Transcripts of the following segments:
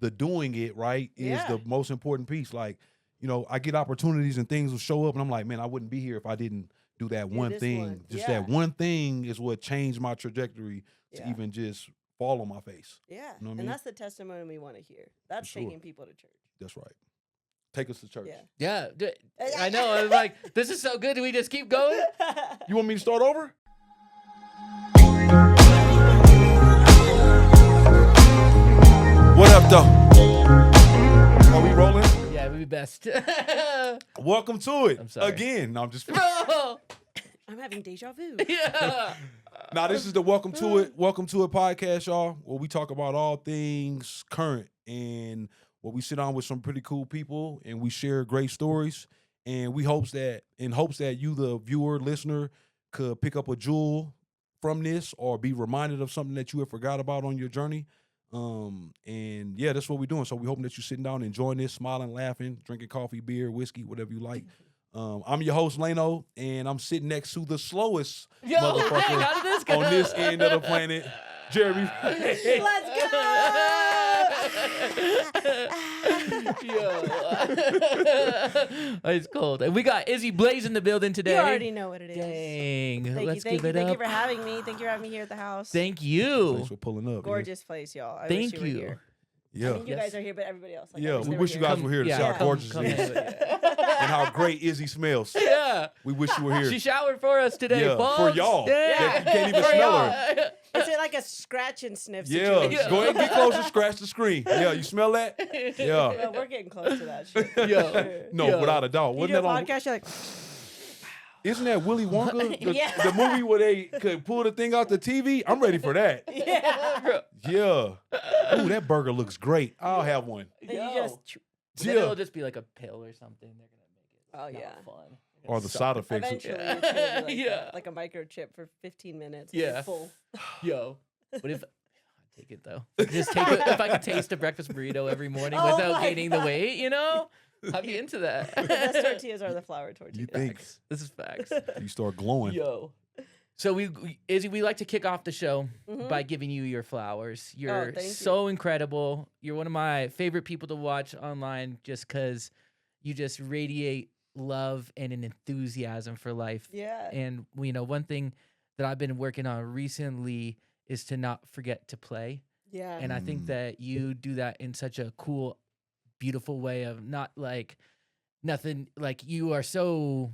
the doing it right is the most important piece. Like, you know, I get opportunities and things will show up, and I'm like, man, I wouldn't be here if I didn't do that one thing. Just that one thing is what changed my trajectory to even just fall on my face. Yeah, you know what I mean? And that's the testimony we want to hear. That's taking people to church. That's right. Take us to church. Yeah. I know. I was like, this is so good. Do we just keep going? You want me to start over? What up, though? Are we rolling? Yeah, we best. Welcome to it. I'm sorry. Again. No, I'm just. I'm having deja vu. Yeah. Now, this is the Welcome to It podcast, y'all, where we talk about all things current and where we sit down with some pretty cool people and we share great stories. And we hopes that you, the viewer, listener, could pick up a jewel from this or be reminded of something that you have forgot about on your journey. And yeah, that's what we're doing. So we hoping that you're sitting down, enjoying this, smiling, laughing, drinking coffee, beer, whiskey, whatever you like. I'm your host, Lano, and I'm sitting next to the slowest motherfucker on this end of the planet, Jeremy. Let's go! Yo. It's cold. And we got Izzy Blazee in the building today. You already know what it is. Dang. Let's give it Thank up. you for having me. Thank you for having me here at the house. Thank you. Thanks for pulling up. Gorgeous place, y'all. I Thank wish you. Were here. Yeah. I mean, you guys are here, but everybody else. Like, yeah, we wish you guys were here to see how gorgeous it is. And how great Izzy smells. Yeah. We wish you were here. She showered for us today, folks. For y'all. Yeah. You can't even smell her. Is it like a scratch and sniff situation? Yeah. Go ahead and get close and scratch the screen. Yeah, you smell that? Yeah. Well, we're getting close to that shit. No, without a doubt. You do a podcast, you're like... Isn't that Willy Wonka? The movie where they could pull the thing out the TV? I'm ready for that. Yeah. Ooh, that burger looks great. I'll have one. Then it'll just be like a pill or something. They're going to make it fun. Or the side effects. Eventually, it's gonna be like, like a microchip for 15 minutes. Yeah. Full. Yo. What if... I'd take it, though. If I could taste a breakfast burrito every morning without gaining the weight, you know? I'd be into that. The best tortillas are the flour tortillas. You think? This is facts. You start glowing. Yo. So Izzy, we like to kick off the show by giving you your flowers. You're so incredible. You're one of my favorite people to watch online just because you just radiate love and an enthusiasm for life. Yeah. And, you know, one thing that I've been working on recently is to not forget to play. Yeah. And I think that you do that in such a cool, beautiful way of not like nothing, like you are so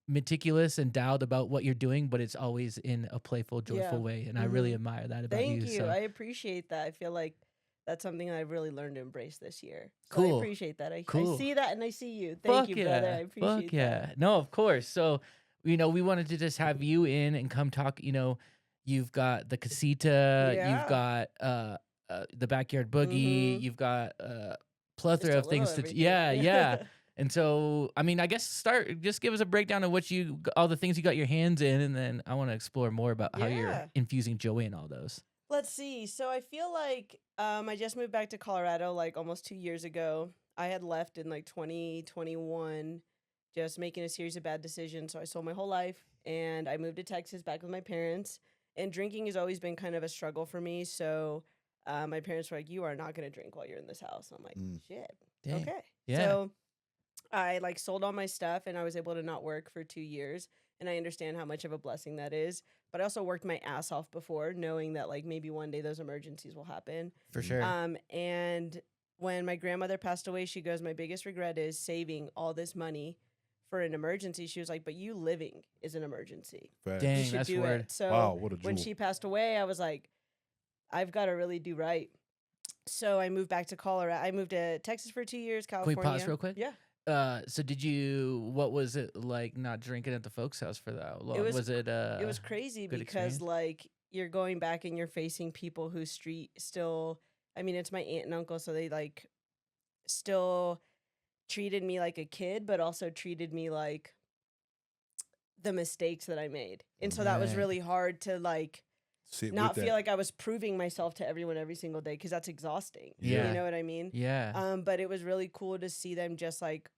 meticulous and dialed about what you're doing, but it's always in a playful, joyful way. And I really admire that about you. Thank you. So. I appreciate that. I feel like that's something I've really learned to embrace this year. So Cool. I appreciate that. I see that and I see you. Thank you, brother. I appreciate that. No, of course. So, you know, we wanted to just have you in and come talk. You know, you've got the Casita, you've got the Backyard Boogie, you've got plethora of things to yeah. And so, I mean, I guess just give us a breakdown of all the things you got your hands in, and then I want to explore more about how you're infusing joy in all those. Let's see. So I feel like I just moved back to Colorado like almost 2 years ago. I had left in like 2021, just making a series of bad decisions. So I sold my whole life and I moved to Texas back with my parents. And drinking has always been kind of a struggle for me. So my parents were like, you are not going to drink while you're in this house. I'm like, shit. Dang. Okay. Yeah. So I like sold all my stuff and I was able to not work for 2 years. And I understand how much of a blessing that is. But I also worked my ass off before, knowing that like maybe one day those emergencies will happen. For sure. And when my grandmother passed away, she goes, my biggest regret is saving all this money for an emergency. She was like, but you living is an emergency. Facts. Dang, You should that's do weird. it. So Wow, what a when jewel. she passed away, I was like, I've got to really do right. So I moved back to Colorado. I moved to Texas for 2 years, Can we California. pause real quick? Yeah. So what was it like not drinking at the folks' house for that long? It was crazy good because experience? like you're going back and you're facing people who still, I mean, it's my aunt and uncle. So they like still treated me like a kid, but also treated me like the mistakes that I made. And so that was really hard to like not feel like I was proving myself to everyone every single day, because that's exhausting. Yeah. You know what I mean? Yeah. But it was really cool to see them just like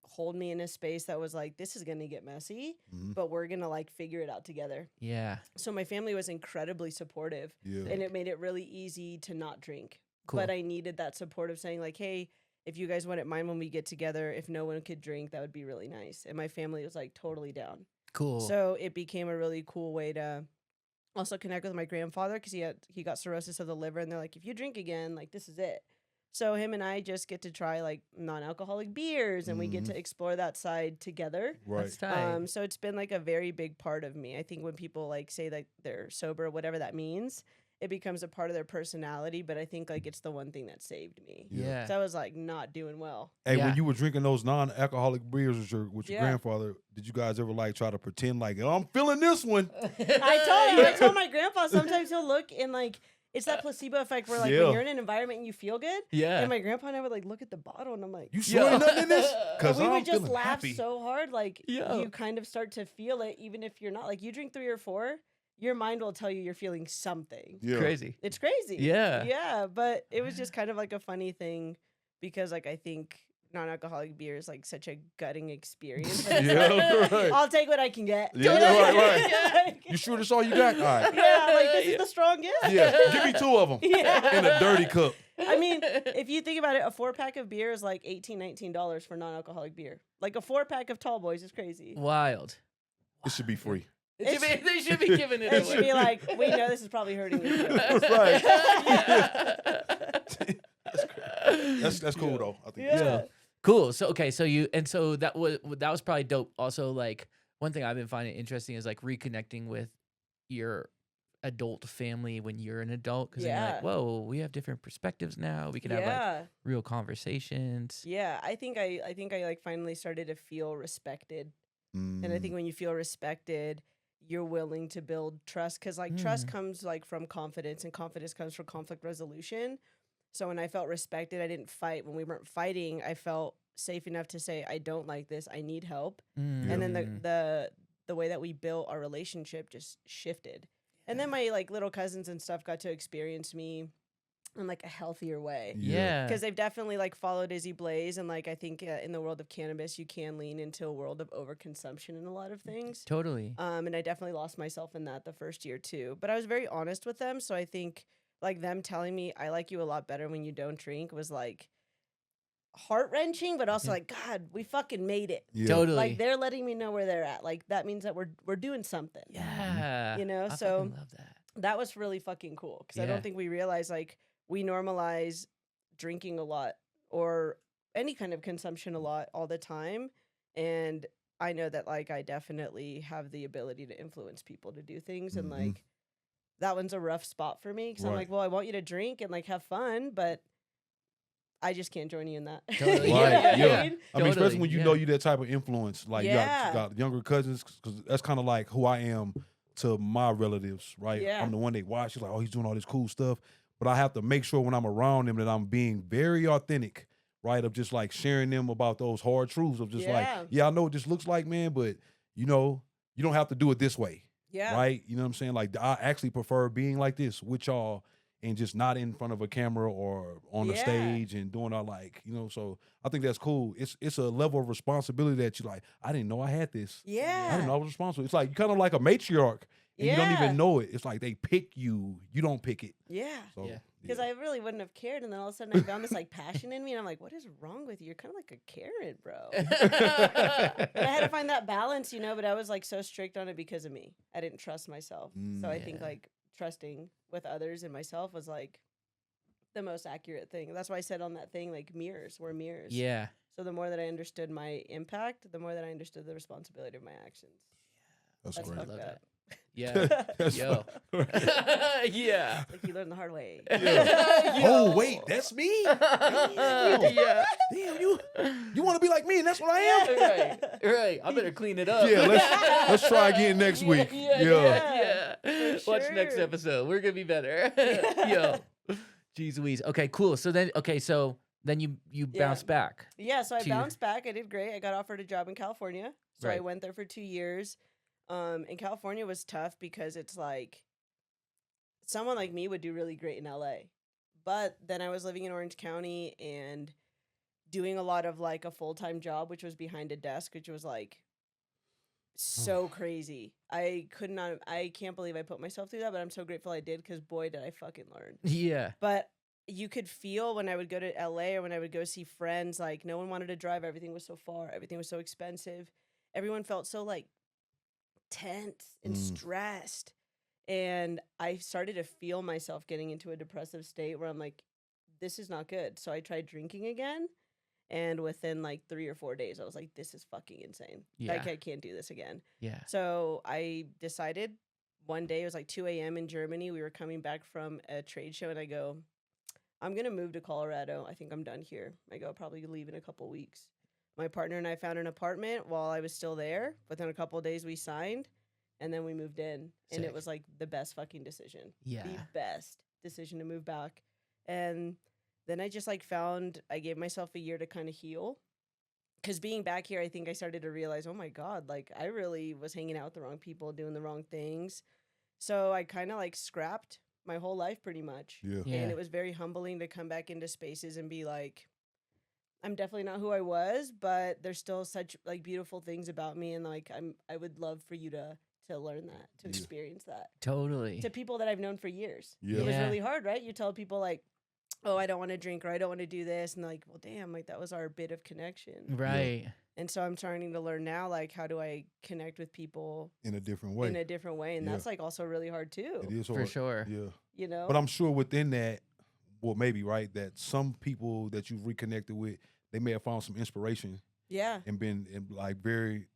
hold me in a space that was like, this is going to get messy, but we're going to like figure it out together. Yeah. So my family was incredibly supportive, Yeah. and it made it really easy to not drink. Cool. but I needed that support of saying like, hey, if you guys wouldn't mind when we get together, if no one could drink, that would be really nice. And my family was like totally down. Cool. So it became a really cool way to also connect with my grandfather because he got cirrhosis of the liver, and they're like, if you drink again, like this is it. So him and I just get to try like non-alcoholic beers, and we get to explore that side together. Right. That's tight. So it's been like a very big part of me. I think when people like say that they're sober, whatever that means, it becomes a part of their personality. But I think like it's the one thing that saved me. Yeah. So I was like not doing well. Hey, Yeah. when you were drinking those non-alcoholic beers with your Yeah. grandfather, did you guys ever like try to pretend like, oh, I'm feeling this one? I told my grandpa sometimes he'll look and like it's that placebo effect where like Yeah. when you're in an environment and you feel good. Yeah. And my grandpa and I would like look at the bottle and I'm like, You sure ain't nothing in this? Because we I'm would just feeling laugh happy. so hard, like Yeah. you kind of start to feel it, even if you're not. Like you drink 3 or 4, your mind will tell you you're feeling something. Yeah. Crazy. It's crazy. Yeah. Yeah, but it was just kind of like a funny thing because like I think non-alcoholic beer is like such a gutting experience. And it's Yeah, like, right. I'll take what I can get. Yeah, right, right. Like, You sure this all you got? All right. yeah, like this is the strongest. Yeah, give me 2 of them Yeah. in a dirty cup. I mean, if you think about it, a 4-pack of beer is like $18-19 for non-alcoholic beer. Like a 4-pack of Tall Boys is crazy. Wild. It should be free. They should be giving it It away. should be like, we know this is probably hurting you. Right. Yeah. That's cool though. I think Yeah. that's Yeah. Cool. So okay, so that was probably dope. Also, like one thing I've been finding interesting is like reconnecting with your adult family when you're an adult, because then you're Yeah. like, whoa, we have different perspectives now. We can have like real conversations. Yeah, I think I like finally started to feel respected. cool. And I think when you feel respected, you're willing to build trust because like trust comes like from confidence, and confidence comes from conflict resolution. So when I felt respected, I didn't fight. When we weren't fighting, I felt safe enough to say, I don't like this, I need help. And then the way that we built our relationship just shifted. And then my like little cousins and stuff got to experience me in like a healthier way. Yeah. Because they've definitely like followed Izzy Blazee, and like I think in the world of cannabis, you can lean into a world of overconsumption in a lot of things. Totally. And I definitely lost myself in that the first year too. But I was very honest with them, so I think like them telling me I like you a lot better when you don't drink was like heart-wrenching, but also like, God, we fucking made it. Yeah. Totally. Like they're letting me know where they're at. Like that means that we're doing something. Yeah. You know, I so fucking love that. that was really fucking cool because I Yeah. don't think we realize like we normalize drinking a lot or any kind of consumption a lot all the time. And I know that like I definitely have the ability to influence people to do things. And like that one's a rough spot for me because I'm Right. like, well, I want you to drink and like have fun, but I just can't join you in that. Totally. You know Right, what I yeah. mean? I mean, especially Totally, when you yeah. know you that type of influence, like you Yeah. got younger cousins, because that's kind of like who I am to my relatives, right? Yeah. I'm the one they watch. She's like, oh, he's doing all this cool stuff, but I have to make sure when I'm around them that I'm being very authentic, right? Of just like sharing them about those hard truths of just like, Yeah. yeah, I know what this looks like, man, but you know, you don't have to do it this way, Yeah. right? You know what I'm saying? Like, I actually prefer being like this with y'all and just not in front of a camera or on the Yeah. stage and doing all like, you know, so I think that's cool. It's a level of responsibility that you like, I didn't know I had this. I Yeah. didn't know I was responsible. It's like you kind of like a matriarch and you don't Yeah. even know it. It's like they pick you, you don't pick it. Yeah. So Yeah. Because I really wouldn't have cared, and then all of a sudden I found this like passion in me, and I'm like, "What is wrong with you? You're kind of like a Karen, bro." And I had to find that balance, you know. But I was like so strict on it because of me. I didn't trust myself, so I think Yeah. like trusting with others and myself was like the most accurate thing. That's why I said on that thing like mirrors, we're mirrors. Yeah. So the more that I understood my impact, the more that I understood the responsibility of my actions. that's That's great. fucked love up. that. Yeah. That's Yo. fun. Yeah. Like you learn the hard way. Oh wait, that's me. Yeah. Damn, you want to be like me, and that's what I am. Right. Right. I better clean it up. Yeah, let's try again next week. Yeah. For Watch next sure. episode. We're gonna be better. Yo. Jeez Louise. Okay, cool. So then you Yeah. bounce back. Yeah, so I to your- bounced back. I did great. I got offered a job in California. So I Right. went there for 2 years. And California was tough because it's like someone like me would do really great in LA. But then I was living in Orange County and doing a lot of like a full-time job, which was behind a desk, which was like so crazy. I can't believe I put myself through that, but I'm so grateful I did because boy, did I fucking learn. Yeah. But you could feel when I would go to LA or when I would go see friends, like no one wanted to drive. Everything was so far. Everything was so expensive. Everyone felt so like tense and stressed. And I started to feel myself getting into a depressive state where I'm like, this is not good. So I tried drinking again. And within like 3 or 4 days, I was like, this is fucking insane. Yeah. Like, I can't do this again. Yeah. So I decided one day, it was like 2 a.m. in Germany. We were coming back from a trade show, and I go, I'm going to move to Colorado. I think I'm done here. I go, I'll probably leave in a couple weeks. My partner and I found an apartment while I was still there. Within a couple of days, we signed, and then we moved in. And Sick. it was like the best fucking decision. Yeah. The best decision to move back. And then I just like I gave myself a year to kind of heal. Because being back here, I think I started to realize, oh my God, like I really was hanging out with the wrong people, doing the wrong things. So I kind of like scrapped my whole life pretty much. Yeah. Yeah. And it was very humbling to come back into spaces and be like, I'm definitely not who I was, but there's still such like beautiful things about me. And like, I would love for you to learn that, to experience that. Totally. To people that I've known for years. Yeah. It was Yeah. really hard, right? You tell people like, oh, I don't want to drink or I don't want to do this. And like, well, damn, like that was our bit of connection. Right. And so I'm starting to learn now, like, how do I connect with people In a different way. in a different way? And Yeah. that's like also really hard too, It is For hard. sure. Yeah. you know? But I'm sure within that, well, maybe, right, that some people that you've reconnected with, they may have found some inspiration yeah. and been like very,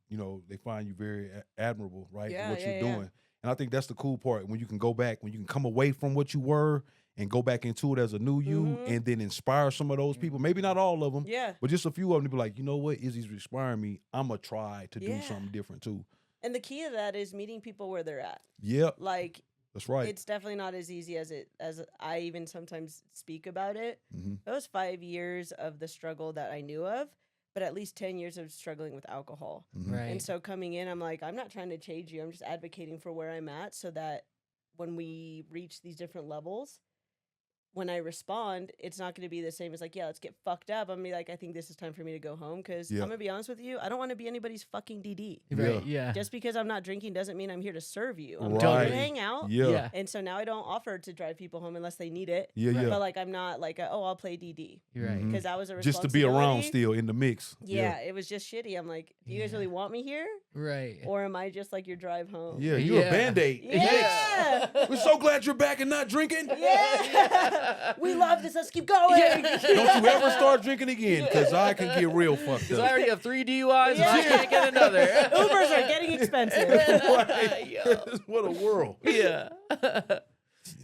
they find you very admirable, right? Yeah, what yeah, you're yeah. doing. And I think that's the cool part when you can go back, when you can come away from what you were and go back into it as a new you Mhm. and then inspire some of those people. Maybe not all of them, Yeah. but just a few of them to be like, you know what, Izzy's inspiring me. I'm going to try to do Yeah. something different too. And the key of that is meeting people where they're at. Yep, Like, that's right. it's definitely not as easy as I even sometimes speak about it. Mhm. Those 5 years of the struggle that I knew of, but at least 10 years of struggling with alcohol. Mhm. Right. And so coming in, I'm like, I'm not trying to change you. I'm just advocating for where I'm at so that when we reach these different levels, when I respond, it's not going to be the same as like, yeah, let's get fucked up. I'm going to be like, I think this is time for me to go home because Yeah. I'm going to be honest with you. I don't want to be anybody's fucking DD. Right. Yeah. Just because I'm not drinking doesn't mean I'm here to serve you. I'm Right. here to hang out. Yeah. Yeah. And so now I don't offer to drive people home unless they need it. Yeah, yeah. But like, I'm not like, I'll play DD You're right. Mhm. because that was a Just to be around responsibility. still in the mix. Yeah, it was just shitty. I'm like, do you guys Yeah. really want me here? Right. Or am I just like your drive home? Yeah, you're Yeah. a Band-Aid. Yeah. We're so glad you're back and not drinking. Yeah. We love this. Let's keep going. Yeah. Don't you ever start drinking again, because I can get real fucked Because I up. already have 3 DUIs Yeah. and I can't get another. Ubers are getting expensive. Right. Yo. What a world. Yeah.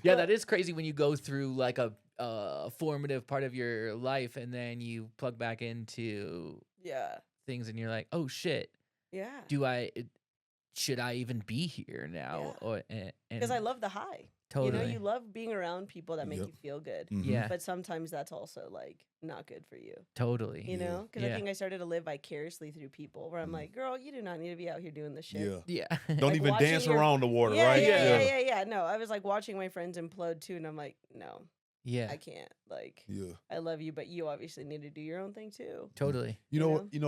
Yeah, that is crazy when you go through like a formative part of your life and then you plug back into Yeah. things and you're like, oh shit, Yeah. should I even be here now? Yeah. Or Because I love the high. totally. You know, you love being around people that make Yep. you feel good. Mhm. Yeah, But sometimes that's also like not good for you. totally. You Yeah. know? Because I Yeah. think I started to live vicariously through people where I'm Mhm. like, girl, you do not need to be out here doing this shit. Yeah. Yeah. Don't Like even watching dance your- around the water, Yeah, right? yeah. No, I was like watching my friends implode too, and I'm like, no, Yeah. I can't. Like, Yeah. I love you, but you obviously need to do your own thing too. Totally. You know what? You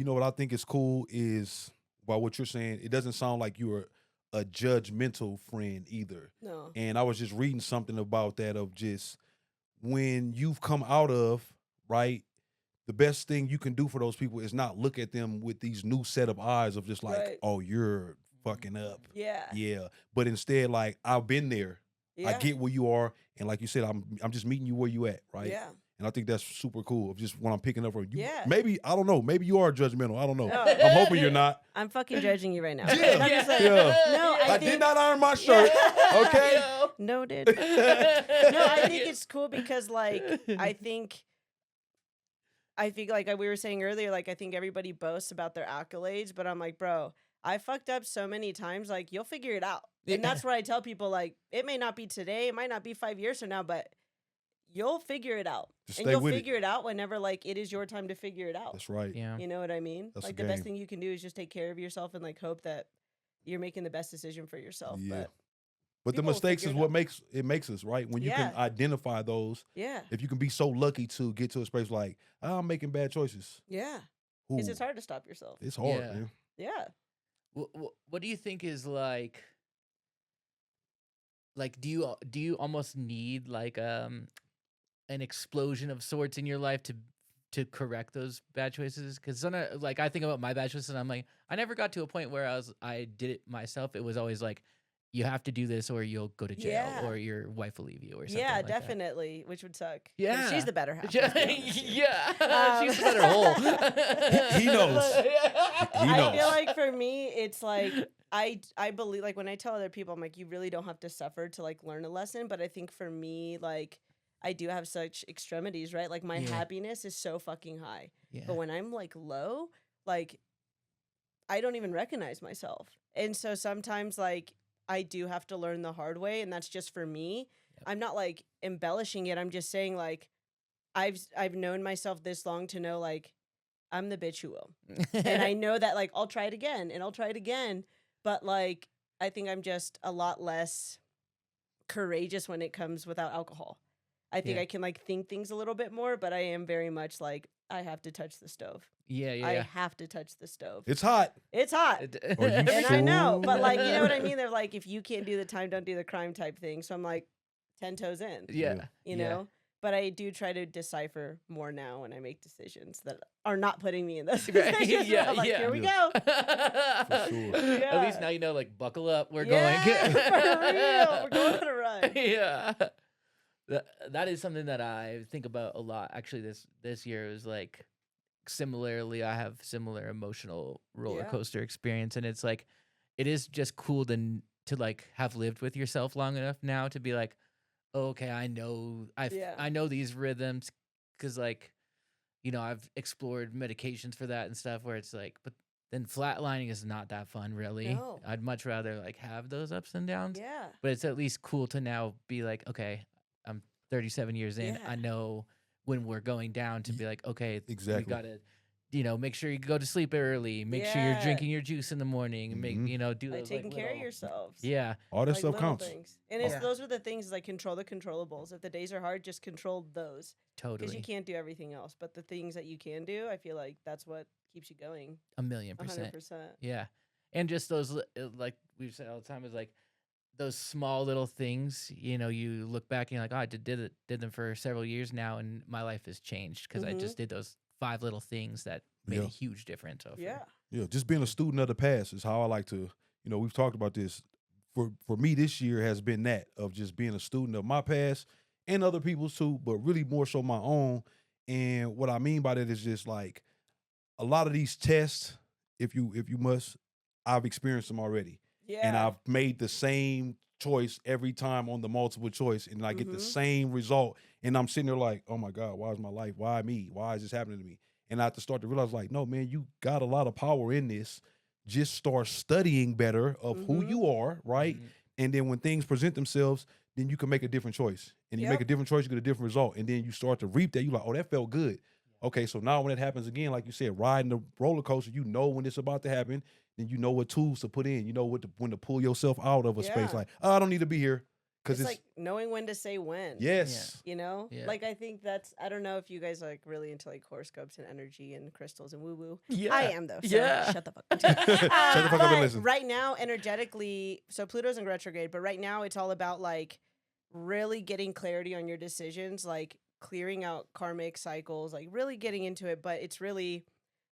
know what I think is cool is by what you're saying. It doesn't sound like you're a judgmental friend either. No. And I was just reading something about that of just when you've come out of, right, the best thing you can do for those people is not look at them with these new set of eyes of just like, Right. oh, you're fucking up. Yeah. Yeah. But instead, like, I've been there. Yeah. I get where you are. And like you said, I'm just meeting you where you at, right? Yeah. And I think that's super cool of just when I'm picking up from you. Yeah. Maybe, I don't know, maybe you are judgmental. I don't know. No. I'm hoping you're not. I'm fucking judging you right now. Yeah. I'm just like, Yeah. No, I think, did not iron my shirt. Okay. No, dude. No, I think it's cool because like I think like we were saying earlier, like I think everybody boasts about their accolades, but I'm like, bro, I fucked up so many times, like you'll figure it out. Yeah. And that's what I tell people, like, it may not be today, it might not be 5 years from now, but you'll figure it out. Just And stay you'll with it. figure it out whenever like it is your time to figure it out. That's right. Yeah. You know what I mean? That's Like the the best game. thing you can do is just take care of yourself and like hope that you're making the best decision for yourself. Yeah. But But the people will mistakes figure is it what out. makes us, right? When you can Yeah. identify those, yeah. if you can be so lucky to get to a space like, I'm making bad choices. Yeah. Ooh, Because it's hard to stop yourself. It's hard, Yeah. man. Yeah. What do you think is like do you almost need like an an explosion of sorts in your life to correct those bad choices? Because like I think about my bad choices, and I'm like, I never got to a point where I did it myself. It was always like, you have to do this or you'll go to jail or your wife will leave you or something. Yeah, like definitely, which would suck. 'Cause Yeah. she's the better half. Yeah, she's the better hole. He knows. He knows. I feel like for me, it's like I believe, like when I tell other people, I'm like, you really don't have to suffer to like learn a lesson. But I think for me, like I do have such extremities, right? Like my happiness is so fucking high, but when I'm like low, like I don't even recognize myself, and so sometimes like I do have to learn the hard way, and that's just for me. Yep. I'm not like embellishing it. I'm just saying like I've known myself this long to know like I'm the bitch who will. And I know that like I'll try it again and I'll try it again, but like I think I'm just a lot less courageous when it comes without alcohol. I think I can like think things a little bit more, but I am very much like I have to touch the stove. I have to touch the stove. It's hot. It's hot. And I know, but like, you know what I mean? They're like, if you can't do the time, don't do the crime type thing. So I'm like 10 toes in. Yeah. You know? But I do try to decipher more now when I make decisions that are not putting me in those positions. Like, here we go. For sure. At least now you know, like, buckle up. We're going. For real. We're going on a run. Yeah. That is something that I think about a lot. Actually, this year is like similarly, I have similar emotional roller coaster experience, and it's like it is just cool to like have lived with yourself long enough now to be like, oh, okay, I know these rhythms, because like, you know, I've explored medications for that and stuff where it's like, but then flatlining is not that fun, really. No. I'd much rather like have those ups and downs. Yeah. But it's at least cool to now be like, okay, I'm 37 years in. I know when we're going down to be like, okay, exactly. We gotta, you know, make sure you go to sleep early. Make sure you're drinking your juice in the morning. And make, you know, do like those taking like, care of little, yourselves. Yeah, all that like stuff counts. Things. And it's those are the things like control the controllables. If the days are hard, just control those. Totally. Because you can't do everything else. But the things that you can do, I feel like that's what keeps you going. 1,000,000%. 100%. Yeah, and just those like we've said all the time is like those small little things. You know, you look back and you're like, oh, I did them for several years now, and my life has changed because I just did those 5 little things that made a huge difference. Yeah. Just being a student of the past is how I like to, you know, we've talked about this. For me, this year has been that of just being a student of my past and other people's too, but really more so my own. And what I mean by that is just like a lot of these tests, if you must, I've experienced them already. Yeah. And I've made the same choice every time on the multiple choice, and I get the same result. And I'm sitting there like, oh my God, why is my life? Why me? Why is this happening to me? And I have to start to realize, like, no, man, you got a lot of power in this. Just start studying better of who you are, right? And then when things present themselves, then you can make a different choice. And you make a different choice, you get a different result. And then you start to reap that. You're like, oh, that felt good. Okay, so now when it happens again, like you said, riding the roller coaster, you know when it's about to happen, then you know what tools to put in. You know when to pull yourself out of a space. Like, oh, I don't need to be here. Because it's like knowing when to say when. Yes. You know? Yeah. Like, I think that's, I don't know if you guys are like really into like horoscopes and energy and crystals and woo-woo. Yeah. I am though. So shut the fuck up. Shut the fuck up and listen. Right now, energetically, so Pluto's in retrograde, but right now it's all about like really getting clarity on your decisions, like clearing out karmic cycles, like really getting into it. But it's really,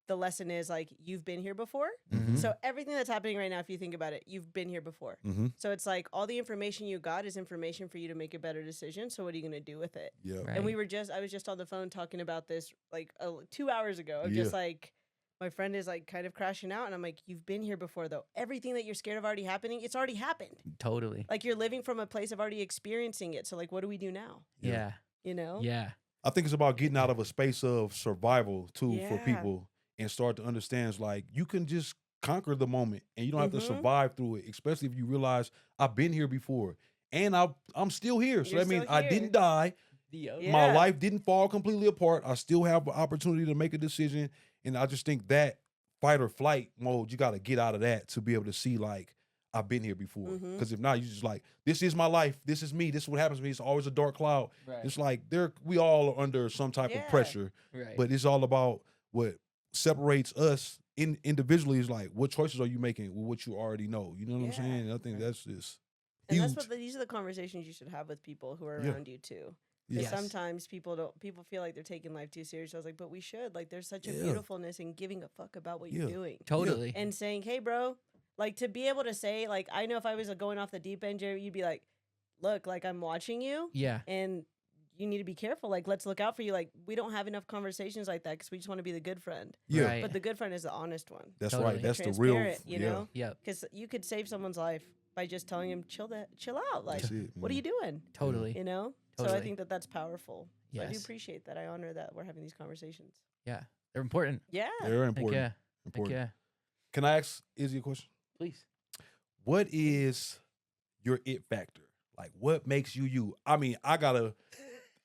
the lesson is like, you've been here before. So everything that's happening right now, if you think about it, you've been here before. So it's like all the information you got is information for you to make a better decision. So what are you going to do with it? Yeah. Right. And I was just on the phone talking about this like 2 hours ago of just like, my friend is like kind of crashing out. And I'm like, you've been here before though. Everything that you're scared of already happening, it's already happened. Totally. Like you're living from a place of already experiencing it. So like, what do we do now? Yeah. You know? Yeah. I think it's about getting out of a space of survival too for people. And start to understand it's like you can just conquer the moment and you don't have to survive through it, especially if you realize I've been here before and I'm still here. So that means I didn't die. My life didn't fall completely apart. I still have an opportunity to make a decision. And I just think that fight or flight mode, you got to get out of that to be able to see like, I've been here before. Because if not, you just like, this is my life. This is me. This is what happens to me. It's always a dark cloud. Right. It's like we all are under some type of pressure. Right. But it's all about what separates us individually is like, what choices are you making with what you already know? You know what I'm saying? And I think that's just huge. And these are the conversations you should have with people who are around you too. Because Yes. sometimes people feel like they're taking life too serious. I was like, but we should. Like, there's such a Yeah. beautifulness in giving a fuck about what you're doing. Totally. And saying, hey, bro, like, to be able to say, like, I know if I was going off the deep end, Jerry, you'd be like, look, like, I'm watching you. Yeah. And you need to be careful. Like, let's look out for you. Like, we don't have enough conversations like that because we just want to be the good friend. Yeah. Right. But the good friend is the honest one. That's Totally. right. That's the real. Transparent, you know? Yep. Because you could save someone's life by just telling him, chill out. Like, That's it, what are man. you doing? Totally. You know? So I Totally. think that that's powerful. So I do Yes. appreciate that. I honor that we're having these conversations. Yeah. They're important. Yeah. Very Heck important. yeah. Heck Important. yeah. Can I ask Izzy a question? Please. What is your it factor? Like, what makes you you? I mean, I got a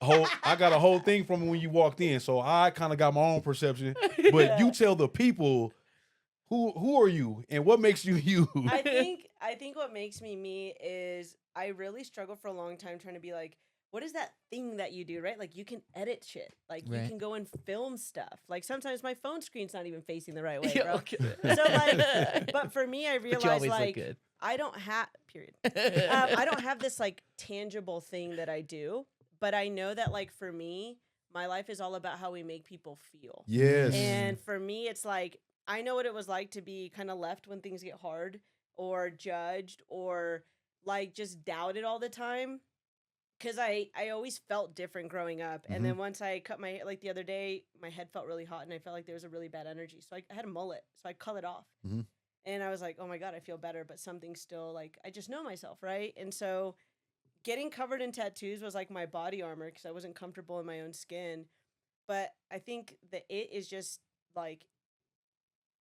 whole thing from when you walked in, so I kind of got my own perception. But you tell the people who are you and what makes you you? I think what makes me me is I really struggled for a long time trying to be like, what is that thing that you do, right? Like, you can edit shit. Like, you Right. can go and film stuff. Like, sometimes my phone screen's not even facing the right way, Yeah, bro. okay. So, like, but for me, I But you realized, always look like, good. I don't have, period. I don't have this, like, tangible thing that I do. But I know that, like, for me, my life is all about how we make people feel. Yes. And for me, it's like, I know what it was like to be kind of left when things get hard or judged or, like, just doubted all the time. Because I always felt different growing up. And then once I cut my hair, like the other day, my head felt really hot and I felt like there was a really bad energy. So I had a mullet. So I cut it off. Mhm. And I was like, oh my God, I feel better. But something's still like, I just know myself, right? And so getting covered in tattoos was like my body armor because I wasn't comfortable in my own skin. But I think that it is just like,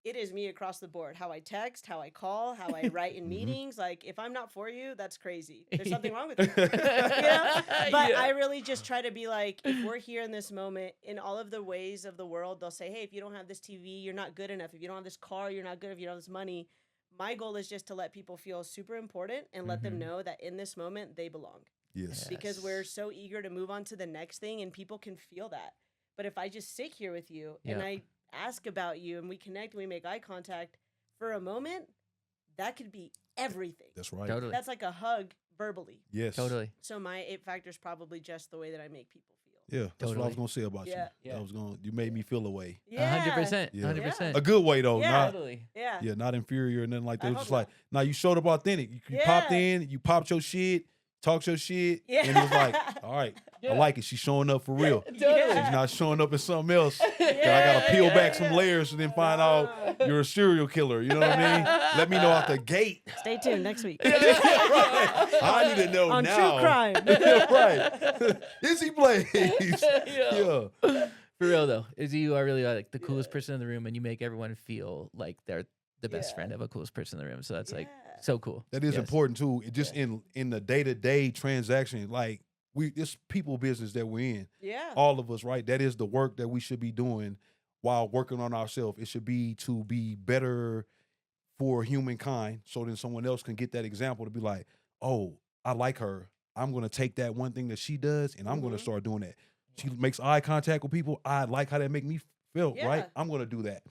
it is me across the board. How I text, how I call, how I write in meetings. Like, if I'm not for you, that's crazy. There's something wrong with you. You know? But Yeah. I really just try to be like, if we're here in this moment, in all of the ways of the world, they'll say, hey, if you don't have this TV, you're not good enough. If you don't have this car, you're not good. If you don't have this money. My goal is just to let people feel super important and let them know that in this moment, they belong. Yes. Because we're so eager to move on to the next thing and people can feel that. But if I just sit here with you and Yeah. I ask about you and we connect and we make eye contact for a moment, that could be everything. That's right. Totally. That's like a hug verbally. Yes. Totally. So my 8 factor is probably just the way that I make people feel. Yeah. That's what I was Totally. gonna say about Yeah. you. Yeah. You made me feel away. Yeah. 100%. Yeah. 100%. A good way though. Yeah. Not Totally. Yeah. yeah, not inferior or nothing like that. I It was hope just like, not. now you showed up authentic. You popped Yeah. in, you popped your shit, talked your shit, Yeah. and it was like, all right, I like it. She's showing up for real. Yeah. She's not showing up as something else. That I Yeah, gotta peel yeah, back some yeah. layers and then find out you're a serial killer. You know what I mean? Let me know out the gate. Stay tuned next week. Right. I need to know On now. true crime. Yeah, right. Izzy Blazee. Yeah. Yeah. For real though, Izzy, you are really like the coolest person in the room, and you make everyone feel like they're the best Yeah. friend of a coolest person in the room. So that's like Yeah. so cool. That is Yes. important too. It just in the day-to-day transaction, like it's people business that we're in. Yeah. All of us, right? That is the work that we should be doing while working on ourselves. It should be to be better for humankind, so then someone else can get that example to be like, oh, I like her. I'm gonna take that one thing that she does, and I'm gonna Mhm. start doing that. She makes eye contact with people. I like how that make me feel, Yeah. right? I'm gonna do that.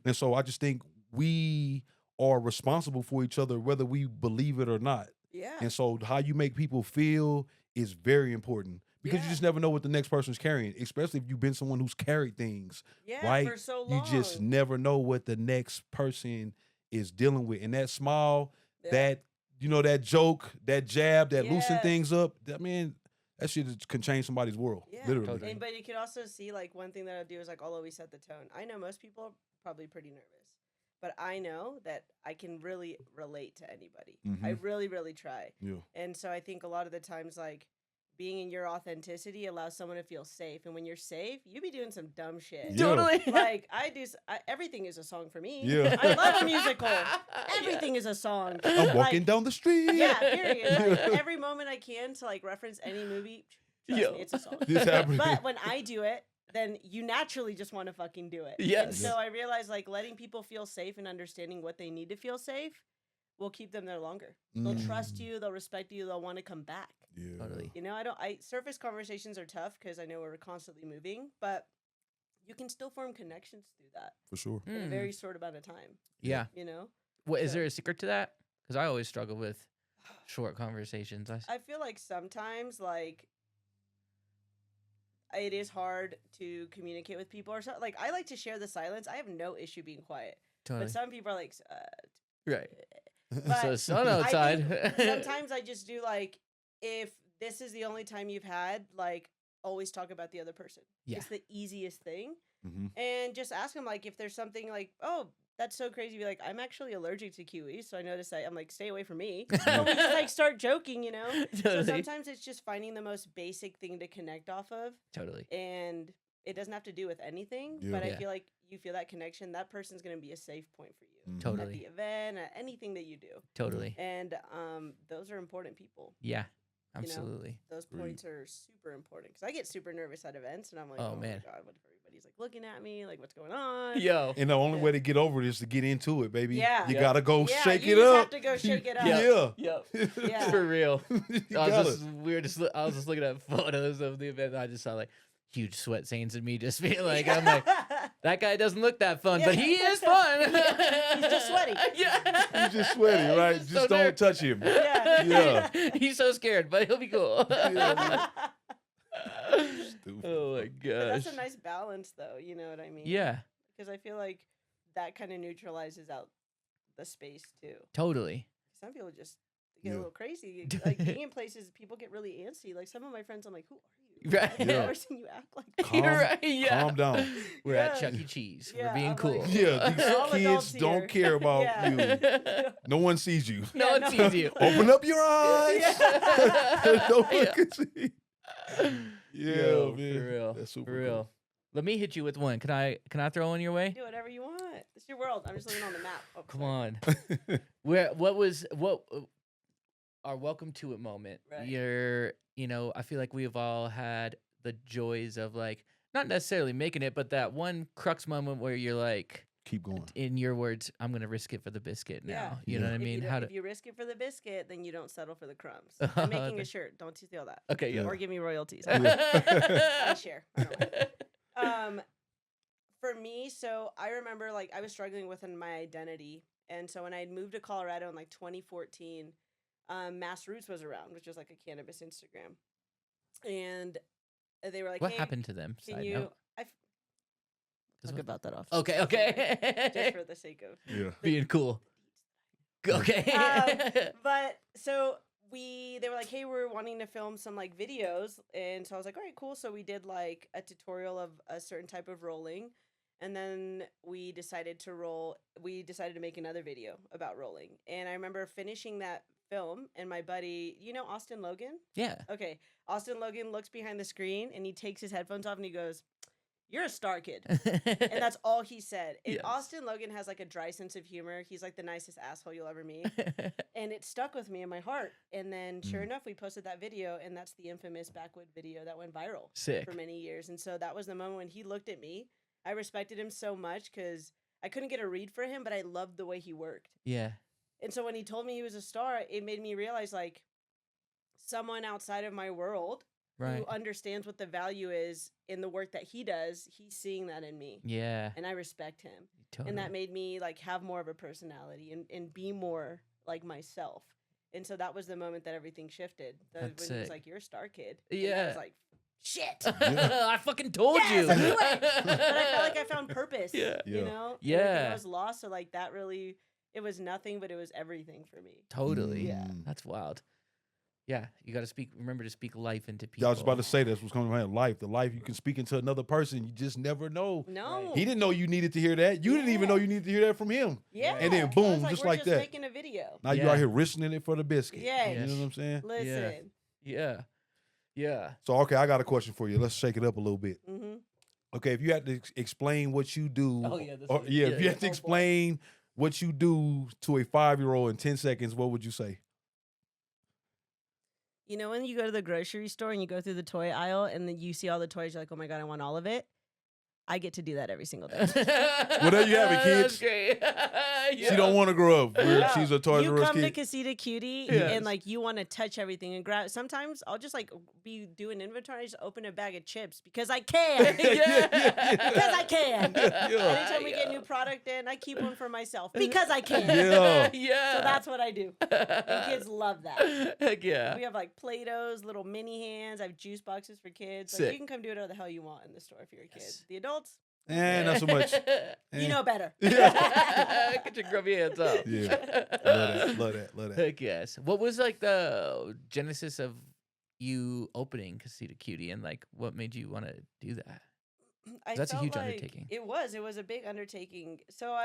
And so I just think we are responsible for each other, whether we believe it or not. Yeah. And so how you make people feel is very important because you Yeah. just never know what the next person's carrying, especially if you've been someone who's carried things, Yeah. right? For so You long. just never know what the next person is dealing with. And that smile, Yeah. that, that joke, that jab, that loosen Yes. things up, I mean, that shit can change somebody's world, Yeah. literally. Totally. But you could also see, like, one thing that I'll do is, like, I'll always set the tone. I know most people are probably pretty nervous, but I know that I can really relate to anybody. I really, really try. Yeah. And so I think a lot of the times, like, being in your authenticity allows someone to feel safe. And when you're safe, you be doing some dumb shit. Yeah. Totally. Like, everything is a song for me. Yeah. I love a musical. Everything is a song. I'm walking Like, down the street. Yeah, period. Like, every moment I can to, like, reference any movie, trust Yo. me, it's a song. This happened. But when I do it, then you naturally just want to fucking do it. And Yes. so I realize, like, letting people feel safe and understanding what they need to feel safe will keep them there longer. They'll trust you. They'll respect you. They'll want to come back. Yeah. Totally. You know, surface conversations are tough because I know we're constantly moving, but you can still form connections through that For sure. in a very short amount of time. Yeah. You know, What is So- there a secret to that? Because I always struggle with short conversations. I feel like sometimes, like, it is hard to communicate with people or something. Like, I like to share the silence. I have no issue being quiet. Totally. But some people are like, Right. But So sun I outside. think sometimes I just do like, if this is the only time you've had, like, always talk about the other person. Yeah. It's the easiest thing. Mhm. And just ask them, like, if there's something like, oh, that's so crazy. Be like, I'm actually allergic to kiwi, so I noticed that. I'm like, stay away from me. But we just like start joking, you know. So Totally. sometimes it's just finding the most basic thing to connect off of, Totally. and it doesn't have to do with anything. Yeah. But I Yeah. feel like you feel that connection. That person's gonna be a safe point for you Mhm. at Totally. the event, at anything that you do. Totally. And those are important people. Yeah. know, Absolutely. Those Agreed. points are super important because I get super nervous at events, and I'm like, Oh, oh man. my god, what if everybody's like looking at me, like what's going on? Yo. And the only Yeah. way to get over it is to get into it, baby. Yeah. You Yeah. gotta go Yeah, shake you it just up. have to go shake it up. Yeah. Yep. Yeah. For real. You I was gotta. just weird. I was just looking at photos of the event. And I just saw like huge sweat stains in me, just being like, I'm like, that guy doesn't look that fun, but he is fun. Yeah, he's just sweaty. Yeah. He's just sweaty, right? He's Just so don't nervous. touch him. Yeah. Yeah. He's so scared, but he'll be cool. Yeah, Stupid. Oh my But gosh. that's a nice balance, though. You know what I mean? Yeah, Because I feel like that kind of neutralizes out the space too. totally. Some people just get Yeah. a little crazy. Like being in places, people get really antsy. Like some of my friends, I'm like, who are you? Right. I've Yeah. never seen you act like that. Calm- You're right. Yeah. Calm down. We're at Yeah. Chuck E. Cheese. Yeah, We're being I'm cool. like- Yeah, these All adults kids don't here. care about Yeah. you. No one sees you. No Yeah, one no. sees you. Open up your eyes. Yeah. No one Yeah. can see. Yeah, Yo, man. for real. That's super For real. cool. Let me hit you with one. Can I throw one your way? Do whatever you want. It's your world. I'm just looking on the map. Oh, Come sorry. on. What our welcome to it moment? Right. I feel like we've all had the joys of like not necessarily making it, but that one crux moment where you're like, Keep going. in your words, I'm gonna risk it for the biscuit now. Yeah. You know Yeah. what I mean? If you risk it for the biscuit, then you don't settle for the crumbs. I'm making a shirt. Don't you steal that. Okay, yeah. Yeah. Or give me royalties. Yeah. I share. I don't mind. For me, so I remember like I was struggling with my identity, and so when I had moved to Colorado in like 2014, Mass Roots was around, which was like a cannabis Instagram, and they were like, What "Hey, happened to them? can Side you?" note. Talk what- about that off. Okay, okay. Just for the sake of Yeah. Being cool. Okay. but so they were like, hey, we're wanting to film some like videos, and so I was like, all right, cool. So we did like a tutorial of a certain type of rolling, and then we decided to make another video about rolling. And I remember finishing that film, and my buddy, Austin Logan? Yeah. Okay, Austin Logan looks behind the screen and he takes his headphones off and he goes, "You're a star kid." And that's all he said. And Yes. Austin Logan has like a dry sense of humor. He's like the nicest asshole you'll ever meet. And it stuck with me in my heart. And then sure enough, we posted that video, and that's the infamous Backwood video that went viral Sick. for many years. And so that was the moment when he looked at me. I respected him so much because I couldn't get a read for him, but I loved the way he worked. Yeah. And so when he told me he was a star, it made me realize like someone outside of my world Right. who understands what the value is in the work that he does, he's seeing that in me. Yeah. And I respect him. Totally. And that made me like have more of a personality and be more like myself. And so that was the moment that everything shifted. That's when he was sick. like, "You're a star kid." And I Yeah. was like, shit. I fucking told Yes, you. I knew it. But I felt like I found purpose. Yeah. Yeah. You know? Yeah. Everything I was lost. So like that really, it was nothing, but it was everything for me. Totally. Yeah. That's wild. Yeah. You got to remember to speak life into people. Yeah, I was about to say that's what's coming to my head. Life. The life you can speak into another person. You just never know. No. He didn't know you needed to hear that. You didn't even Yeah. know you needed to hear that from him. Yeah. And then I was boom, like, just we're like just that. making a video. Now you Yeah. out here risking it for the biscuit. Yeah. You know what I'm saying? Listen. Yeah. Yeah. So, okay, I got a question for you. Let's shake it up a little bit. Mm-hmm. Okay, if you had to explain what you do, Oh, yeah, this or, is- yeah, yeah, if you yeah. had to Go for it. explain what you do to a 5-year-old in 10 seconds, what would you say? You know when you go to the grocery store and you go through the toy aisle and then you see all the toys, you're like, oh my God, I want all of it? I get to do that every single day. Well, there you have it, That's kids. great. She don't want to grow up. No, She's a Toys you R Us come to kid. Casita Cutie Yes. and like you want to touch everything and grab. Sometimes I'll just like be doing inventory, just open a bag of chips because I can. Because I can. Anytime we get new product in, I keep one for myself because I can. Yeah. Yeah. So that's what I do. And kids love that. Heck yeah. We have like Play-Dohs, little mini hands. I have juice boxes for kids. Like Sick. you can come do whatever the hell you want in the store if you're a kid. Yes. The adults, Not so much. you know better. Get your grubby hands up. Yeah. Love that. Heck yes. What was like the genesis of you opening Casita Cutie, and like what made you want to do that? That's a felt huge like undertaking. It was a big undertaking. So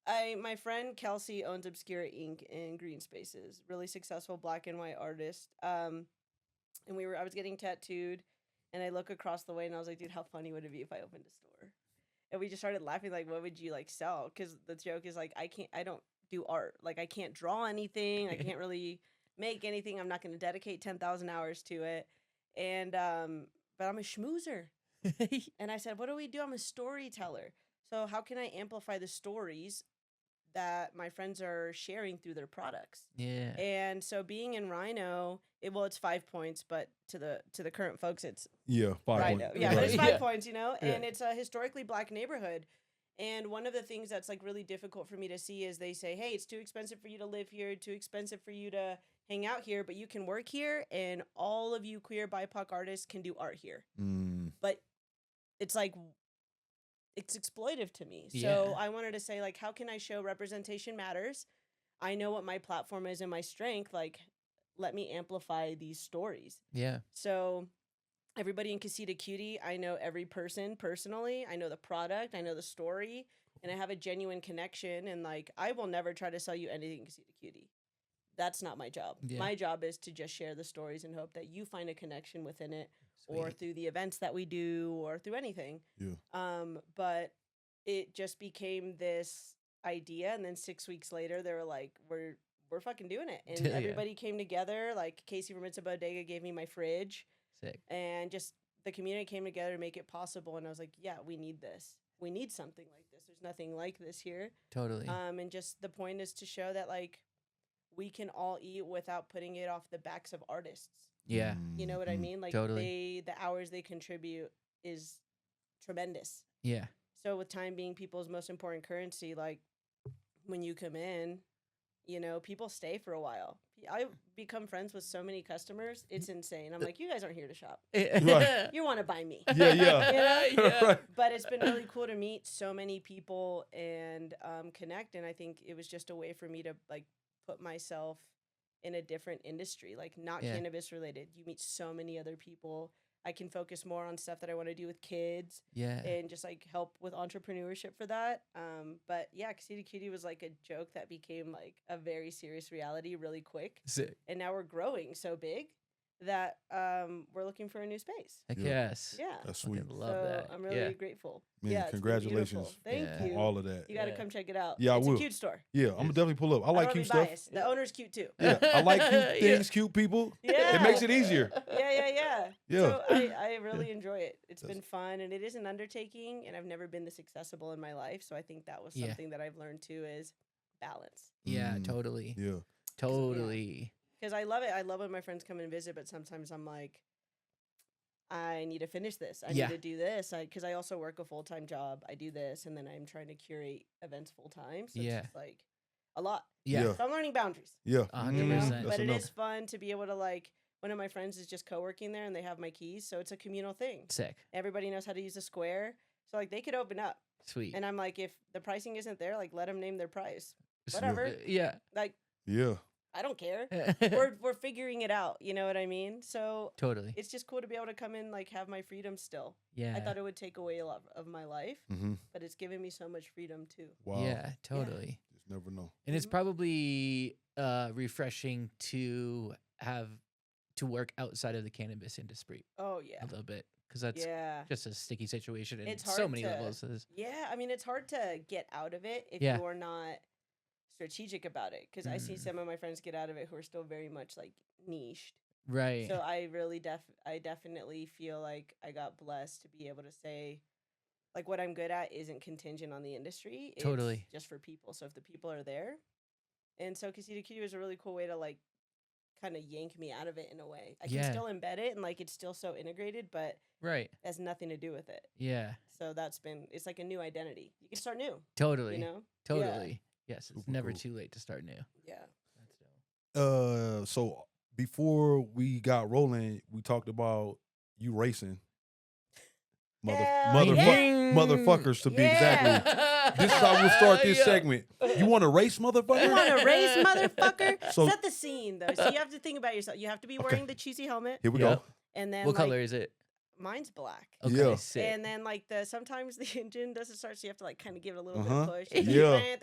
my friend Kelsey owns Obscura Inc. in Green Spaces, really successful black and white artist. And I was getting tattooed, and I look across the way, and I was like, dude, how funny would it be if I opened a store? And we just started laughing, like, what would you like sell? Because the joke is like, I don't do art, like I can't draw anything, I can't really make anything. I'm not going to dedicate 10,000 hours to it, and but I'm a schmoozer. And I said, what do we do? I'm a storyteller. So how can I amplify the stories that my friends are sharing through their products? Yeah. And so being in Rhino, it's 5 points, but to the current folks, it's 5 Rhino. points. Yeah, but it's Right. 5 points, Yeah. and it's a historically black neighborhood. And one of the things that's like really difficult for me to see is they say, hey, it's too expensive for you to live here, too expensive for you to hang out here, but you can work here, and all of you queer BIPOC artists can do art here. But it's like, it's exploitive to me. So Yeah. I wanted to say, like, how can I show representation matters? I know what my platform is and my strength. Like, let me amplify these stories. Yeah. So everybody in Casita Cutie, I know every person personally. I know the product. I know the story. And I have a genuine connection. And, like, I will never try to sell you anything in Casita Cutie. That's not my job. Yeah. My job is to just share the stories and hope that you find a connection within it, or Sweet. through the events that we do, or through anything. Yeah. But it just became this idea, and then 6 weeks later, they were like, "We're fucking doing it," and Yeah. everybody came together. Like Casey from It's a Bodega gave me my fridge, Sick. and just the community came together to make it possible. And I was like, "Yeah, we need this. We need something like this. There's nothing like this here." Totally. And just the point is to show that like we can all eat without putting it off the backs of artists. Yeah. You know what I mean? Like Totally. the hours they contribute is tremendous. Yeah. So with time being people's most important currency, like when you come in, people stay for a while. I become friends with so many customers. It's insane. I'm like, you guys aren't here to shop. Right. You want to buy me. Yeah. Yeah. Right. But it's been really cool to meet so many people and connect. And I think it was just a way for me to like put myself in a different industry, like not Yeah. cannabis related. You meet so many other people. I can focus more on stuff that I want to do with kids Yeah. and just like help with entrepreneurship for that. But yeah, Casita Cutie was like a joke that became like a very serious reality really quick. Sick. And now we're growing so big that we're looking for a new space. Heck Yeah. yes. Yeah. That's sweet. Fucking love So that. I'm really Yeah. grateful. Man, yeah, it's been congratulations. beautiful. Thank Yeah. you. All of that. You got to Yeah. come check it out. Yeah, I it's will. a cute store. Yeah, I'm gonna definitely pull up. I I like don't cute wanna be stuff. biased. The owner's cute too. Yeah, I like cute Yeah. things, cute people. Yeah. It makes it easier. Yeah. Yeah. So I really enjoy it. It's been fun, and it is an undertaking, and I've never been this accessible in my life. So I think that was Yeah. something that I've learned too is balance. Yeah. Mm. Totally. Yeah. Totally. Because I love it. I love when my friends come and visit, but sometimes I'm like, I need to finish this. I Yeah. need to do this. Because I also work a full-time job. I do this, and then I'm trying to curate events full-time. So Yeah. it's just like a lot. Yeah. Yeah. So I'm learning boundaries. Yeah. 100%. But it enough. is fun to be able to like, one of my friends is just co-working there, and they have my keys. So it's a communal thing. Sick. Everybody knows how to use a square. So like they could open up. Sweet. And I'm like, if the pricing isn't there, like let them name their price. Sweet. Whatever. Yeah. Like, Yeah. I don't care. We're figuring it out. You know what I mean? So Totally. it's just cool to be able to come in, like have my freedom still. Yeah. I thought it would take away a lot of my life, Mm-hmm. but it's given me so much freedom too. Wow. Yeah. Totally. Just never know. And it's Mhm. probably refreshing to have to work outside of the cannabis industry Oh yeah. a little bit, because that's Yeah. just a sticky situation in It's so hard many to- levels. It's- Yeah. I mean, it's hard to get out of it if Yeah. you're not strategic about it. Because I see Mm. some of my friends get out of it who are still very much like niched. Right. So I really I definitely feel like I got blessed to be able to say, like what I'm good at isn't contingent on the industry. Totally. It's just for people. So if the people are there. And so Casita Cutie was a really cool way to like kind of yank me out of it in a way. I can still embed it and like it's still so integrated, but right. it has nothing to do with it. Yeah. So it's like a new identity. You can start new. Totally. You know? Totally. Yeah. Yes. It's Super never cool. too late to start new. Yeah. That's dope. So before we got rolling, we talked about you racing. Motherfuckers to be exactly. This is how we'll start this segment. You want to race, motherfucker? You want to race, motherfucker? So, set the scene, though. So you have to think about yourself. You have to be wearing the cheesy helmet. Here we Yep. go. And then What like, color is it? mine's black. Okay, Yeah. sick. And then like sometimes the engine doesn't start, so you have to like kind of give it a little Uh-huh. bit of push. Yeah.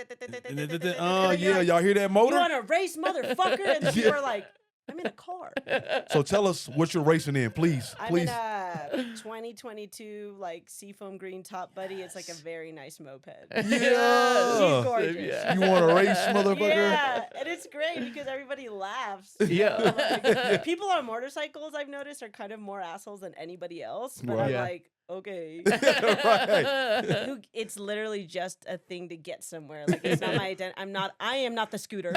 Yeah, y'all hear that You motor? want to race, motherfucker? And then people are like, I'm in a car. So tell us what you're racing in, please. I'm Please. in a 2022 like seafoam green top, buddy. It's like a very nice moped. Yeah. She's gorgeous. Yeah. You want to race, motherfucker? Yeah, and it's great because everybody laughs. Yeah. Like, people on motorcycles, I've noticed, are kind of more assholes than anybody else. But Right. I'm Yeah. like, okay. Right. It's literally just a thing to get somewhere. Like it's not my identity. I am not the scooter.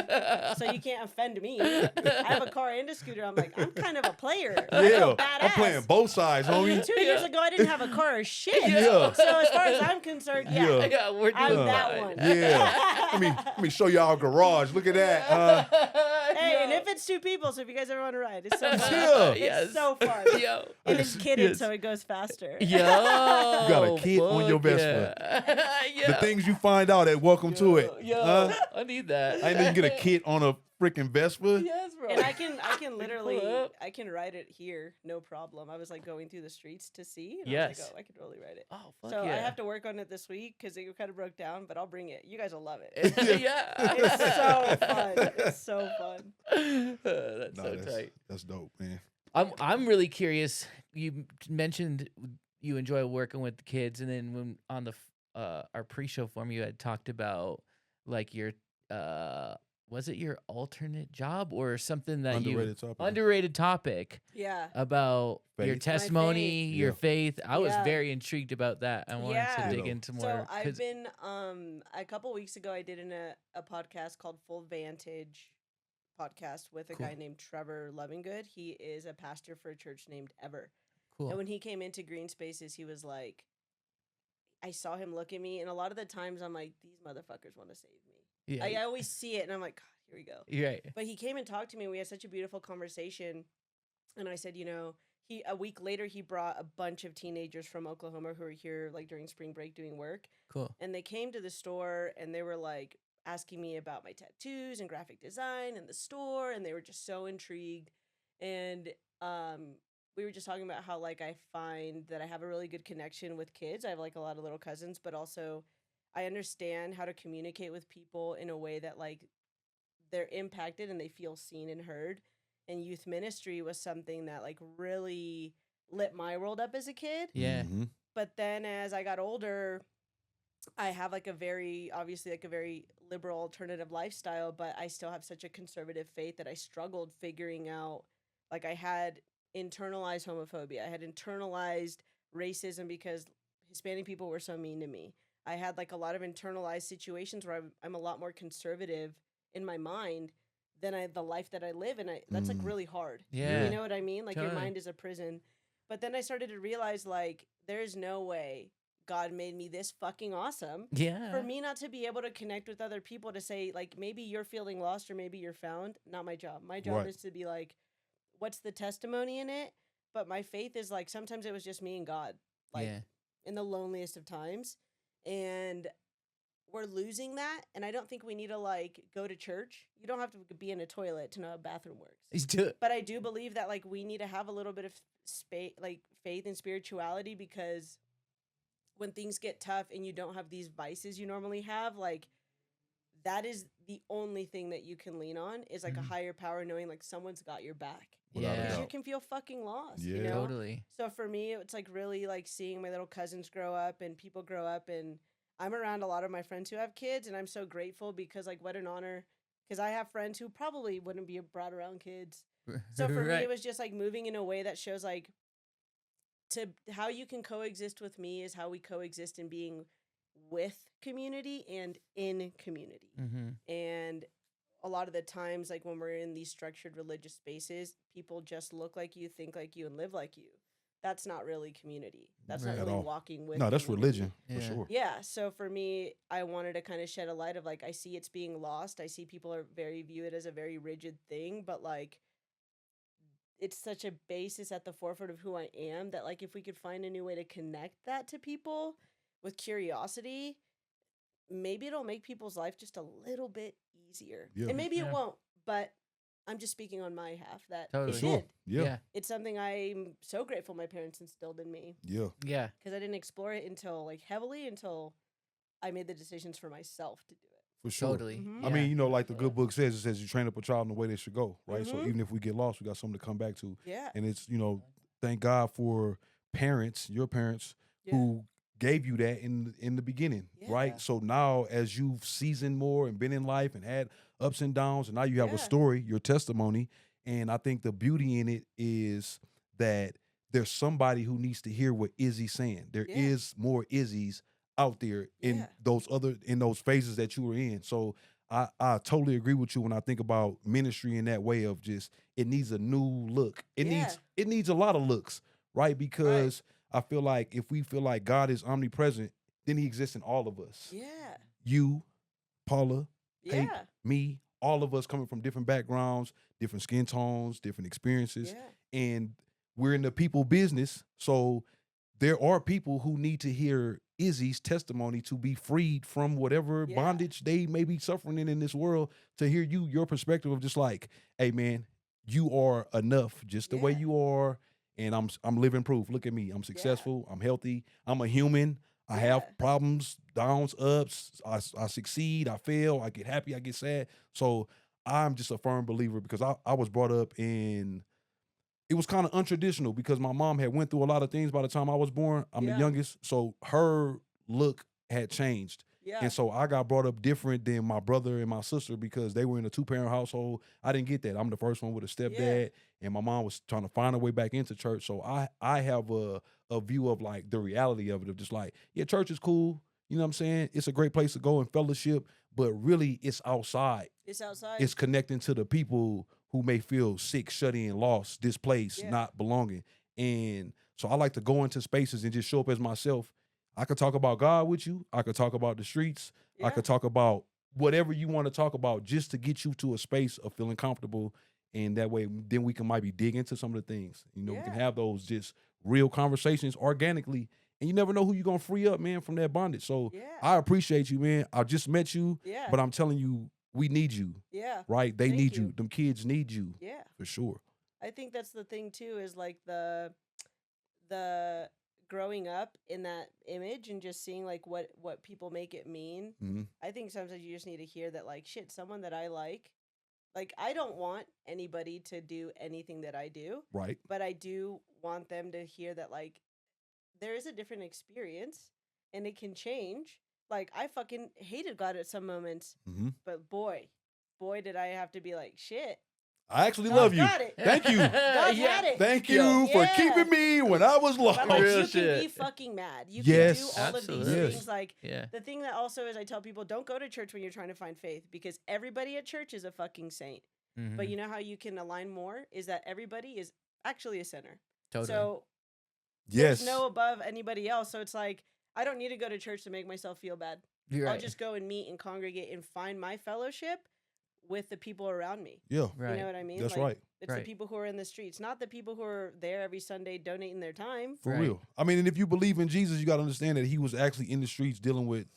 So you can't offend me. I have a car and a scooter. I'm like, I'm kind of a player. I feel Yeah. I'm playing badass. both sides, homie. 2 years ago, I didn't have a car or shit. Yeah. So as far as I'm concerned, yeah. Yeah. We're doing I'm that fine. one. Yeah. Let me show y'all our garage. Look at that. Hey, and if it's 2 people, so if you guys ever want to ride, it's so fun. Yeah. It's Yes. so fun. Yo. And it's kitted, Yes. so it goes faster. Yo. You got a kid on your fuck Vespa. yeah. The things you find out at Welcome to It. Yo, I need that. I didn't get a kit on a freaking Vespa. Yes, bro. And I can literally, Pull up. I can ride it here, no problem. I was like going through the streets to see, and I was Yes. like, oh, I could really ride it. Oh, fuck So yeah. I have to work on it this week because it kind of broke down, but I'll bring it. You guys will love it. Yeah. It's so fun. It's so fun. That's No, so tight. that's dope, man. I'm really curious. You mentioned you enjoy working with the kids, and then when on the our pre-show form, you had talked about like your was it your alternate job or something that underrated topic Yeah. about your Faith. testimony, faith. your Yeah. faith. I was Yeah. very intrigued about that. I wanted Yeah. to dig Ditto. into more. So I've 'cause- been a couple weeks ago I did a podcast called Full Vantage podcast with a Cool. guy named Trevor Lovingood. He is a pastor for a church named Ever. cool. And when he came into Green Spaces, he was like, I saw him look at me, and a lot of the times I'm like, these motherfuckers want to save me. Yeah, I always see it, and I'm like, God, here we go. you're right. But he came and talked to me. We had such a beautiful conversation. And I said, a week later, he brought a bunch of teenagers from Oklahoma who were here like during spring break doing work. Cool. And they came to the store and they were like asking me about my tattoos and graphic design and the store. And they were just so intrigued. And we were just talking about how like I find that I have a really good connection with kids. I have like a lot of little cousins, but also I understand how to communicate with people in a way that like they're impacted and they feel seen and heard. And youth ministry was something that like really lit my world up as a kid. Yeah. Mhm. But then as I got older, I have like a very liberal alternative lifestyle, but I still have such a conservative faith that I struggled figuring out, like I had internalized homophobia. I had internalized racism because Hispanic people were so mean to me. I had like a lot of internalized situations where I'm a lot more conservative in my mind than the life that I live. And that's like really hard. Yeah. You know what I mean? Like your Totally. mind is a prison. But then I started to realize like there's no way God made me this fucking awesome Yeah. for me not to be able to connect with other people to say like maybe you're feeling lost or maybe you're found. Not my job. My job Right. is to be like, what's the testimony in it? But my faith is like sometimes it was just me and God, like yeah. in the loneliest of times. And we're losing that. And I don't think we need to like go to church. You don't have to be in a toilet to know how a bathroom works. He's do it. But I do believe that like we need to have a little bit of like faith and spirituality, because when things get tough and you don't have these vices you normally have, like that is the only thing that you can lean on is like Mhm. a higher power, knowing like someone's got your back. Without a Yeah. Because you doubt. can feel fucking lost. Yeah. You know? Totally. So for me, it's like really like seeing my little cousins grow up and people grow up, and I'm around a lot of my friends who have kids, and I'm so grateful because like what an honor, because I have friends who probably wouldn't be brought around kids. So for me, Right. it was just like moving in a way that shows like to how you can coexist with me is how we coexist in being with community and in community. And a lot of the times, like when we're in these structured religious spaces, people just look like you, think like you, and live like you. That's not really community. That's not At really all. walking with No, that's community. religion for sure. Yeah. So for me, I wanted to kind of shed a light of like, I see it's being lost. I see people are view it as a very rigid thing, but like, it's such a basis at the forefront of who I am that like, if we could find a new way to connect that to people with curiosity, maybe it'll make people's life just a little bit easier. Yeah. And maybe it won't, but I'm just speaking on my half that Totally. it Sure. did. Yeah. It's something I'm so grateful my parents instilled in me Yeah. Yeah. because I didn't explore it until like heavily until I made the decisions for myself to do it. For sure. Totally. Mhm. I mean, you know, like the good book says, it says you train up a child in the way they should go, right? So Mhm. even if we get lost, we got something to come back to. Yeah. And it's, you know, thank God for parents, your parents, who gave you that in the beginning, right? Yeah. So now as you've seasoned more and been in life and had ups and downs, and now you have a Yeah. story, your testimony. And I think the beauty in it is that there's somebody who needs to hear what Izzy's saying. There Yeah. is more Izzy's out there in Yeah. those phases that you were in. So I totally agree with you when I think about ministry in that way of just it needs a new look. It needs a lot of looks, right? Because I feel like if we feel like God is omnipresent, then he exists in all of us. Yeah. You, Paula, Pape, Yeah. me, all of us coming from different backgrounds, different skin tones, different experiences. Yeah. And we're in the people business. So there are people who need to hear Izzy's testimony to be freed from whatever bondage they may be suffering in this world, to hear your perspective of just like, hey man, you are enough just the way you are. And I'm living proof. Look at me. I'm successful. I'm healthy. I'm a human. I have problems, downs, ups. I succeed. I fail. I get happy. I get sad. So I'm just a firm believer because I was brought up in, it was kind of untraditional because my mom had went through a lot of things by the time I was born. I'm the youngest. So her look had changed. Yeah. And so I got brought up different than my brother and my sister because they were in a 2-parent household. I didn't get that. I'm the first one with a stepdad, and my mom was trying to find her way back into church. So I have a view of like the reality of it, of just like, yeah, church is cool. You know what I'm saying? It's a great place to go and fellowship, but really it's outside. It's outside. It's connecting to the people who may feel sick, shut in, lost, displaced, not belonging. And so I like to go into spaces and just show up as myself. I could talk about God with you. I could talk about the streets. I could talk about whatever you want to talk about just to get you to a space of feeling comfortable. And that way, then we can maybe dig into some of the things. You know, we can have those just real conversations organically. And you never know who you're going to free up, man, from that bondage. So I appreciate you, man. I just met you, but I'm telling you, we need you. Yeah. Right? They Thank need you. you. Them kids need you. Yeah. For sure. I think that's the thing too, is like the growing up in that image and just seeing like what people make it mean. Mm-hmm. I think sometimes you just need to hear that like, shit, someone that I like I don't want anybody to do anything that I do. Right. But I do want them to hear that like there is a different experience and it can change. Like I fucking hated God at some moments, but boy did I have to be like, shit. I actually God's love you. got it. Thank you. God's had it. Thank you for keeping me when I was lost. But like, Real you shit. can be fucking mad. You Yes. can do all of Absolutely. these things. Like Yeah. the thing that also is, I tell people, don't go to church when you're trying to find faith because everybody at church is a fucking saint. But you know how you can align more is that everybody is actually a sinner. Totally. So Yes. there's no above anybody else. So it's like I don't need to go to church to make myself feel bad. You're I'll right. just go and meet and congregate and find my fellowship with the people around me. Yeah. Right. You know what I mean? That's Like, right. It's Right. the people who are in the streets, not the people who are there every Sunday donating their time. For Right. real. I mean, and if you believe in Jesus, you got to understand that he was actually in the streets dealing with,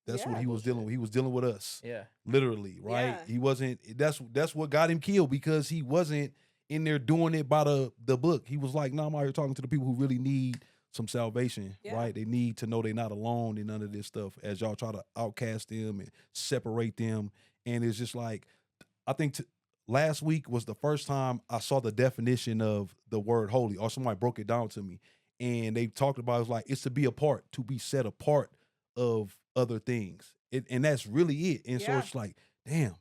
that's Yeah. what he was dealing with. He was dealing with us. Yeah. Literally, right? Yeah. He wasn't, that's what got him killed because he wasn't in there doing it by the book. He was like, no, I'm out here talking to the people who really need some salvation, Yeah. right? They need to know they're not alone in none of this stuff as y'all try to outcast them and separate them. And it's just like, I think last week was the first time I saw the definition of the word holy, or somebody broke it down to me. And they talked about, it's like, it's to be apart, to be set apart of other things. And that's really it. And so Yeah. it's like, damn,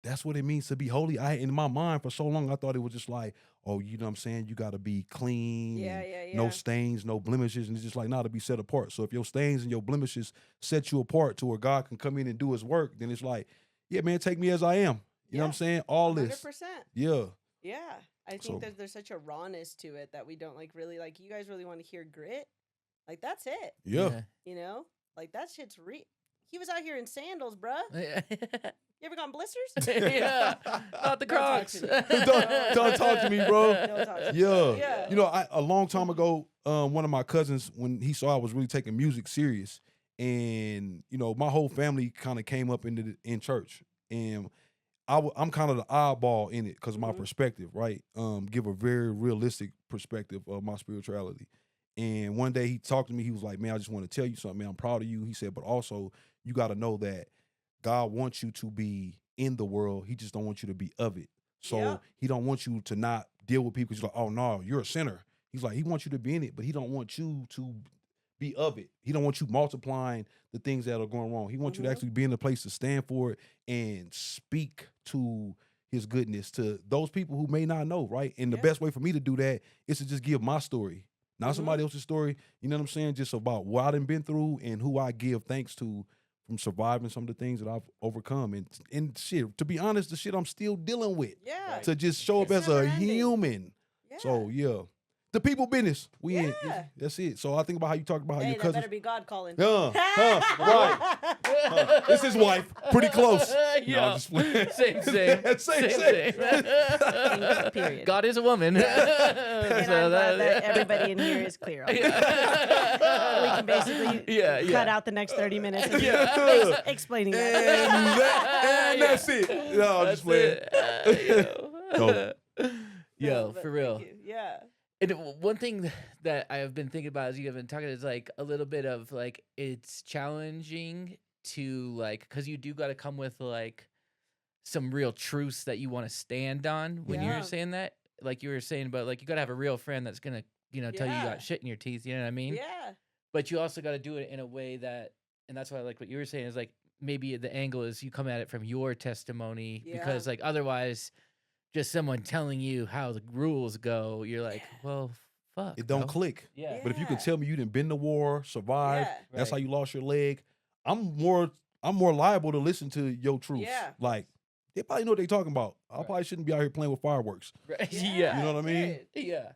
that's what it means to be holy. In my mind for so long, I thought it was just like, oh, you know what I'm saying? You got to be clean, Yeah, and yeah, no yeah. stains, no blemishes. And it's just like, nah, to be set apart. So if your stains and your blemishes set you apart to where God can come in and do his work, then it's like, yeah, man, take me as I am. You know what I'm saying? All 100%. this. Yeah. Yeah. I So- think that there's such a rawness to it that we don't like really like. You guys really want to hear grit? Like that's it. Yeah. You know, like that shit's real. He was out here in sandals, bruh. Yeah. You ever gotten blisters? Yeah. Not the Don't talk Crocs. to me. Don't talk to me, bro. Don't talk to me. Yeah. Yeah. You know, a long time ago, one of my cousins, when he saw I was really taking music serious, and you know, my whole family kind of came up in church, and I'm kind of the oddball in it because of my perspective, right? Give a very realistic perspective of my spirituality. And one day he talked to me. He was like, "Man, I just want to tell you something, man. I'm proud of you." He said, "But also, you got to know that God wants you to be in the world. He just don't want you to be of it. So Yeah. he don't want you to not deal with people because you're like, oh no, you're a sinner. He's like, he wants you to be in it, but he don't want you to be of it. He don't want you multiplying the things that are going wrong. He wants you to actually be in a place to stand for it and speak to his goodness to those people who may not know, right? And the best way for me to do that is to just give my story, not somebody else's story. You know what I'm saying? Just about what I done been through and who I give thanks to from surviving some of the things that I've overcome. And shit, to be honest, the shit I'm still dealing with. Yeah. To just show up It's as a never ending. human. Yeah. So yeah. The people business. We in. Yeah. That's it. So I think about how you talked about how Hey, your that cousins. better be God calling. Right. It's his wife. Pretty close. No, Yeah. I'm just playing. Same. Same. Period. God is a woman. And I'm glad that everybody in here is clear on that. We can basically cut out the next 30 minutes of explaining that. And that's it. No, I'm just playing. Yo, But for real. thank you. Yeah. And one thing that I have been thinking about as you have been talking is like a little bit of like it's challenging to like because you do got to come with like some real truths that you want to stand on when Yeah. you're saying that. Like you were saying about like you got to have a real friend that's gonna tell you Yeah. got shit in your teeth. You know what I mean? Yeah. But you also got to do it in a way that, and that's why I like what you were saying is like maybe the angle is you come at it from your testimony because like otherwise. Just someone telling you how the rules go, you're like, well, fuck. It don't bro. click. Yeah. But if you could Yeah. tell me you didn't been to war, survive, Yeah. that's how Right. you lost your leg, I'm more liable to listen to your truths. Yeah. Like, they probably know what they talking about. I Right. probably shouldn't be out here playing with fireworks. Right. You know what I mean? period. Yeah.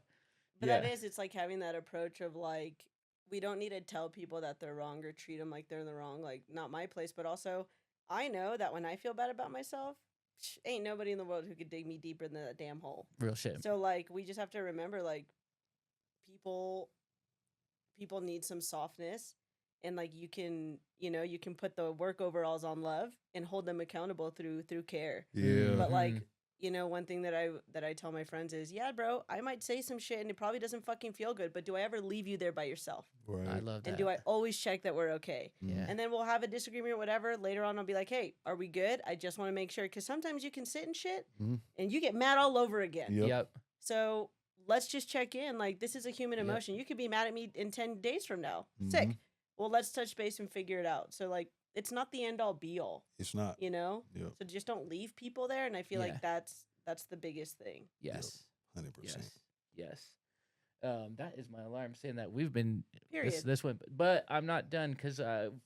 But Yeah. that is, it's like having that approach of like, we don't need to tell people that they're wrong or treat them like they're in the wrong. Like, not my place, but also, I know that when I feel bad about myself, ain't nobody in the world who could dig me deeper than that damn hole. Real shit. So like, we just have to remember like, people need some softness, and like you can put the work overalls on love and hold them accountable through care. Yeah. But like, one thing that I tell my friends is, yeah, bro, I might say some shit and it probably doesn't fucking feel good, but do I ever leave you there by yourself? Right. I love that. And do I always check that we're okay? Yeah. And then we'll have a disagreement or whatever. Later on, I'll be like, hey, are we good? I just want to make sure. Because sometimes you can sit in shit and you get mad all over again. Yep. So let's just check in. Like, this is a human emotion. You could be mad at me in 10 days from now. Sick. Well, let's touch base and figure it out. So, like, it's not the end all be all. It's not. You know? Yep. So just don't leave people there. And I feel like that's the biggest thing. Yes. 100%. Yes. That is my alarm saying that we've been Period. this one, but I'm not done because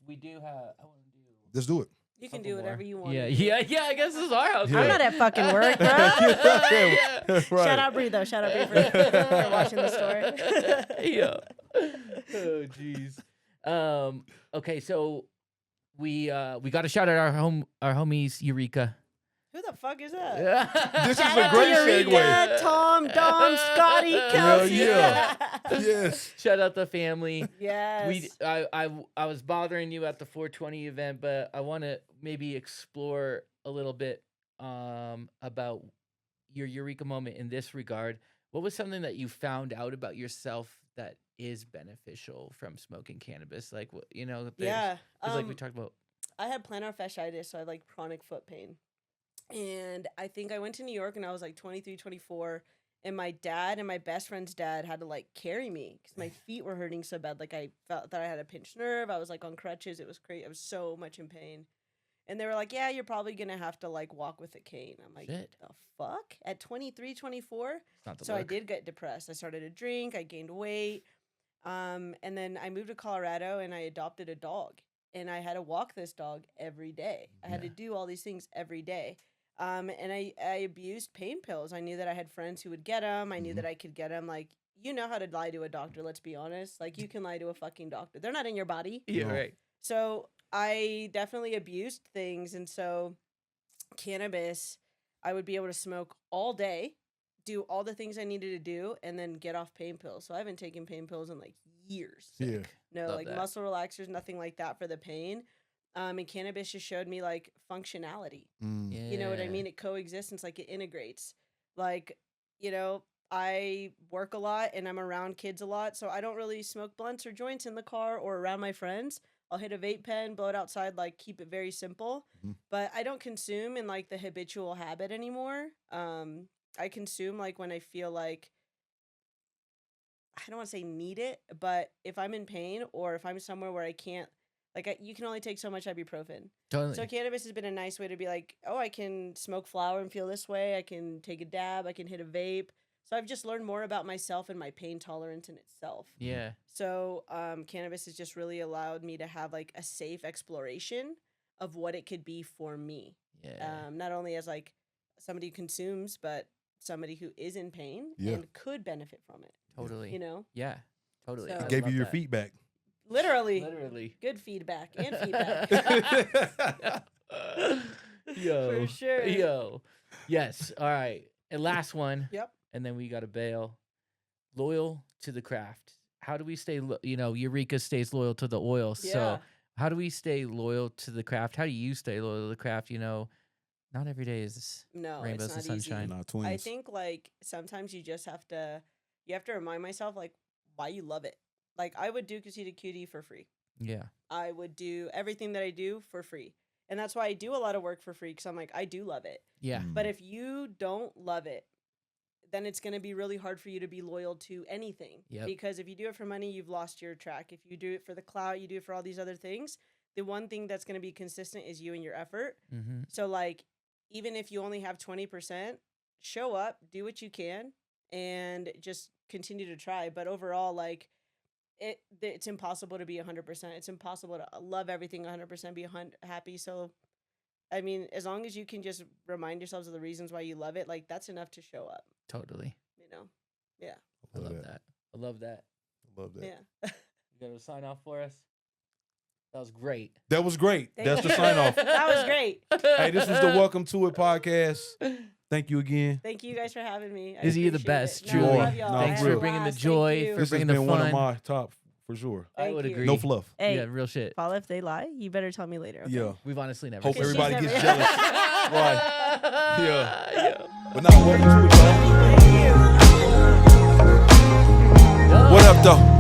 we do have. I want to do. Let's do it. You can couple do whatever more. you want. Yeah. I guess this is our house. Yeah. I'm not at fucking work, bro. Yeah. Right. Shout out Bree though. Shout out Bree for watching the store. Yeah. Oh jeez. Okay, so we got to shout out our homies Eureka. Who the fuck is that? This is Shout a out to great Eureka, segue. Tom, Dom, Scotty, Kelsey. yeah. Yes. Shout out the family. Yes. I was bothering you at the 420 event, but I want to maybe explore a little bit about your Eureka moment in this regard. What was something that you found out about yourself that is beneficial from smoking cannabis? Like, Yeah. like we talked about. I had plantar fasciitis, so I had like chronic foot pain. And I think I went to New York and I was like 23, 24. And my dad and my best friend's dad had to like carry me because my feet were hurting so bad. Like I felt that I had a pinched nerve. I was like on crutches. It was crazy. I was so much in pain. And they were like, yeah, you're probably going to have to like walk with a cane. I'm like, Shit. the fuck? At 23, 24? It's not the So I look. did get depressed. I started to drink. I gained weight. And then I moved to Colorado and I adopted a dog. And I had to walk this dog every day. I had to do all these things every day. And I abused pain pills. I knew that I had friends who would get them. I knew that I could get them. Like, you know how to lie to a doctor, let's be honest. Like, you can lie to a fucking doctor. They're not in your body. Yeah, No. right. So I definitely abused things. And so cannabis, I would be able to smoke all day, do all the things I needed to do, and then get off pain pills. So I haven't taken pain pills in like years. Yeah. No, Love like that. muscle relaxers, nothing like that for the pain. And cannabis just showed me like functionality. Mm. You know what I Yeah. mean? It coexists. It's like it integrates. Like, you know, I work a lot and I'm around kids a lot. So I don't really smoke blunts or joints in the car or around my friends. I'll hit a vape pen, blow it outside, like keep it very simple. Mhm. But I don't consume in like the habitual habit anymore. I consume like when I feel like, I don't want to say need it, but if I'm in pain or if I'm somewhere where I can't, like you can only take so much ibuprofen. Totally. So cannabis has been a nice way to be like, oh, I can smoke flower and feel this way. I can take a dab. I can hit a vape. So I've just learned more about myself and my pain tolerance in itself. Yeah. So cannabis has just really allowed me to have like a safe exploration of what it could be for me. Yeah. Not only as like somebody who consumes, but somebody who is in pain Yeah. and could benefit from it. Totally. You know, Yeah. Totally. So- I Gave you love your that. feedback. literally, Literally. good feedback and feedback. Yo. For sure. Yo. Yes. All right. And last one. Yep. And then we got to bail. Loyal to the craft. How do we stay, Eureka stays loyal to the oil. Yeah. So how do we stay loyal to the craft? How do you stay loyal to the craft? Not every day is No, rainbows it's and not easy. sunshine. Nah, twins. I think like sometimes you just have to remind myself like why you love it. Like I would do Casita Cutie for free. Yeah. I would do everything that I do for free. And that's why I do a lot of work for free because I'm like, I do love it. Yeah. Mm. But if you don't love it, then it's going to be really hard for you to be loyal to anything. Yep. Because if you do it for money, you've lost your track. If you do it for the clout, you do it for all these other things, the one thing that's going to be consistent is you and your effort. Mm-hmm. So like, even if you only have 20%, show up, do what you can, and just continue to try. But overall, like, it's impossible to be 100%. It's impossible to love everything 100%, be happy. So, I mean, as long as you can just remind yourselves of the reasons why you love it, like, that's enough to show up, Totally. you know? Yeah. I love that. I love that. Love that. Yeah. You got to sign off for us? That was great. That was great. Thank That's the you. sign off. That was great. Hey, this was the Welcome to It podcast. Thank you again. Thank you guys for having me. I Izzy, you're the appreciate it. best, No, truly. I love y'all. No, I Thanks had for a for bringing the blast. joy, Thank you. for This has bringing the been one of fun. my top for sure. I would Thank you. agree. No fluff. Hey, Yeah, real shit. Paula, if they lie, you better tell me later. Okay? Yeah. We've honestly never Hope seen Because it. everybody she's gets never- jealous. Right. Yeah. But now, welcome to it, y'all. Thank you. Yo. What up, though?